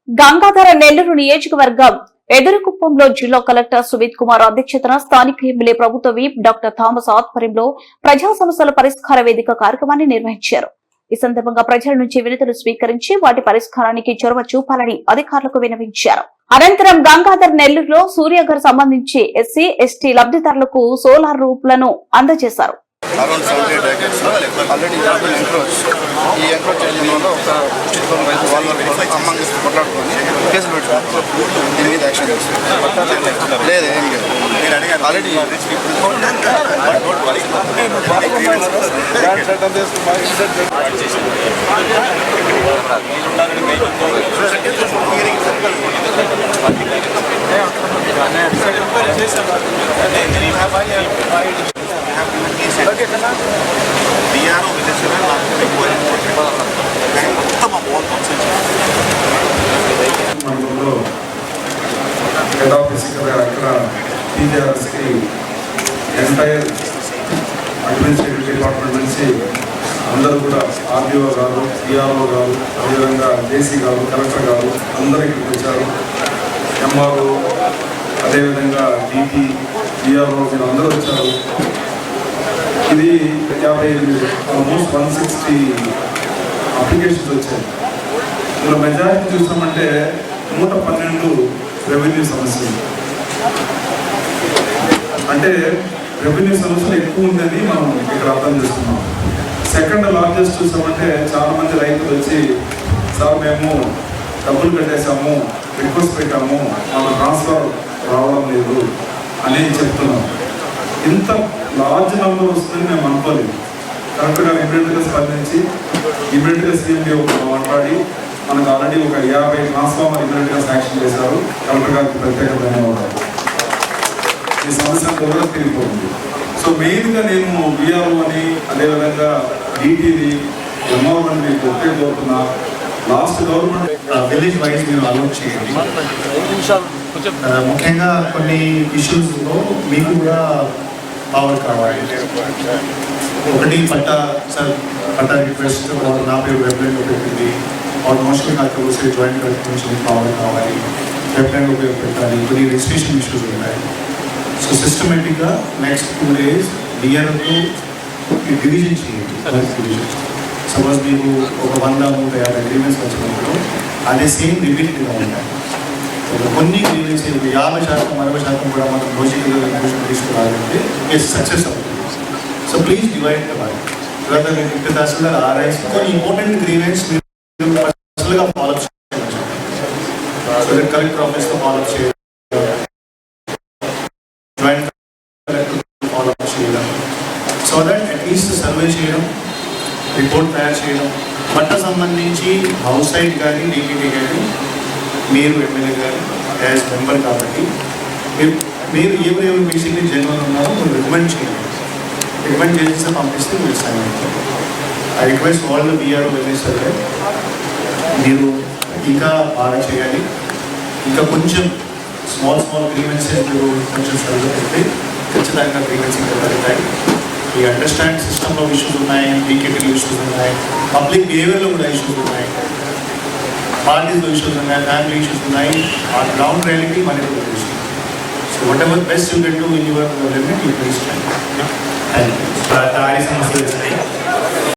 గంగాధర నెల్లూరు నియోజకవర్గం ఎదురుకుప్పంలో జిల్లా కలెక్టర్ సుమిత్ కుమార్ అధ్యక్షతన స్థానిక ఎమ్మెల్యే ప్రభుత్వ వీప్ డాక్టర్ థామస్ ఆధ్వర్యంలో ప్రజా సమస్యల పరిష్కార వేదిక కార్యక్రమాన్ని నిర్వహించారు. ఈ సందర్భంగా ప్రజల నుంచి వినతులు స్వీకరించి వాటి పరిష్కారానికి చొరవ చూపాలని అధికారులకు విన్నవించారు. అనంతరం గంగాధర్ నెల్లూరులో సూర్యఘర్ సంబంధించి ఎస్సీ ఎస్టీ లబ్ధిదారులకు సోలార్ రూపులను అందజేశారు. అరౌండ్ 78 acres ఆల్రెడీ ఎంక్రోచ్ ఈ ఎంక్రోచ్ చేయడం వల్ల ఒక వాళ్ళ అమ్మంగా కొట్లాడుకొని కేసులు పెట్టుకుంటారు. దీని మీద యాక్షన్ లేదు ఏం లేదు ఆల్రెడీ హెడ్ ఆఫీస్ అక్కడ టీజీఆర్ఎస్కి ఎంటైర్ అడ్మినిస్ట్రేటివ్ డిపార్ట్మెంట్ నుంచి అందరూ కూడా ఆర్డీఓ గారు, పిఆర్ఓ గారు, అదేవిధంగా జేసీ గారు, కలెక్టర్ గారు అందరూ ఇక్కడికి వచ్చారు. ఎంఆర్ఓ అదేవిధంగా డీపీ, పిఆర్ఓ మీరు అందరూ వచ్చారు. ఇది 58 ఆల్మోస్ట్ 160 అప్లికేషన్స్ వచ్చాయి. ఇందులో మెజారిటీ చూసామంటే 112 రెవెన్యూ సమస్యలు. అంటే రెవెన్యూ సమస్యలు ఎక్కువ ఉందని మనం ఇక్కడ అర్థం చేస్తున్నాం. సెకండ్ లార్జెస్ట్ చూసామంటే చాలా మంది రైతులు వచ్చి సార్ మేము డబ్బులు కట్టేసాము, రిక్వెస్ట్ పెట్టాము, మన ట్రాన్స్ఫర్ రావడం లేదు అని చెప్తున్నాం. ఇంత లార్జ్ నెంబర్ వస్తుందని మేము అనుకోలేదు. కరెక్ట్గా ఇమీడియట్గా స్పందించి ఇమీడియట్గా సీఎండీ మాట్లాడి మనకు ఆల్రెడీ ఒక 50 ట్రాన్స్ఫార్మర్ ఇమీడియట్గా శాంక్షన్ చేశారు. కలెక్టర్ గారికి ప్రత్యేక ధన్యవాదాలు. ఈ సమస్య త్వరగా తిరిగిపోతుంది. సో మెయిన్గా నేను బీఆర్ఓ అని అదేవిధంగా డీటీని ఎంఆర్ఓని మీకు ఒకే కోరుతున్నా. లాస్ట్ గవర్నమెంట్ విలేజ్ వైజ్ మీరు అలౌట్ చేయండి. ముఖ్యంగా కొన్ని ఇష్యూస్లో మీకు కూడా పవర్ కావాలి. ఒకటి పట్టా సార్, పట్టా రిక్వెస్ట్ నా పేరు వెబ్లైన్ ఉపయోగించింది. మోస్ట్లీ నాకు వచ్చే జాయింట్ కలెక్టర్ నుంచి పవర్ కావాలి, వెబ్లైన్ ఉపయోగపెట్టాలి. కొన్ని రిజిస్ట్రేషన్ ఇష్యూస్ ఉన్నాయి. సో సిస్టమేటిక్గా నెక్స్ట్ 2 days డిఆర్ఓతో డివిజన్ చేయండి. డివిజన్ సపోజ్ మీకు ఒక 100-150 అగ్రిమెంట్స్ వచ్చినప్పుడు అదే సేమ్ రిపీటెడ్గా ఉంటాయి. కొన్ని గ్రీవెన్స్ 50%, 60% కూడా మనం రోజుకి తీసుకురావాలంటే ఇట్స్ సక్సెస్ అవుతుంది. So please divide the work. తర్వాత మీకు అసలు ఆర్ఐస్ కొన్ని ఇంపార్టెంట్ గ్రీవెన్స్ మీరు అసలుగా ఫాలో చేయాలి. కలెక్టర్ ఆఫీస్తో ఫాలో చేయాలి, జాయింట్ కలెక్టర్ ఫాలో చేయడం. సో దట్ అట్లీస్ట్ సర్వే చేయడం, రిపోర్ట్ తయారు చేయడం. పట్ట సంబంధించి హౌస్ సైడ్ కానీ డీపీటీ కానీ మీరు ఎమ్మెల్యే గారు యాజ్ మెంబర్ కాబట్టి మీరు ఎవరెవరు బేసిక్లీ జనరల్ ఉన్నారో మీరు రికమెండ్ చేయండి. రికమెండ్ చేసి పంపిస్తే మీరు సైన్ అవుతారు. I request all the BRO village survey మీరు ఇంకా బాగా చేయాలి. ఇంకా కొంచెం స్మాల్ గ్రీవెన్సెస్ మీరు కొంచెం సర్వే పెడితే ఖచ్చితంగా గ్రీవెన్స్ ఇంకా పెడతాయి. ఈ అండర్స్టాండ్ సిస్టంలో ఇష్యూస్ ఉన్నాయి, లీకేటివ్ ఇష్యూస్ ఉన్నాయి, పబ్లిక్ బిహేవియర్లో కూడా ఇష్యూస్ ఉన్నాయి, పార్టీస్లో ఇష్యూస్ ఉన్నాయి, ఫ్యామిలీ ఇష్యూస్ ఉన్నాయి. ఆ గ్రౌండ్ రియాలిటీ మనకి తెలుసు. So what ever best you can do in your limit you please try. Thank you. సమస్యలు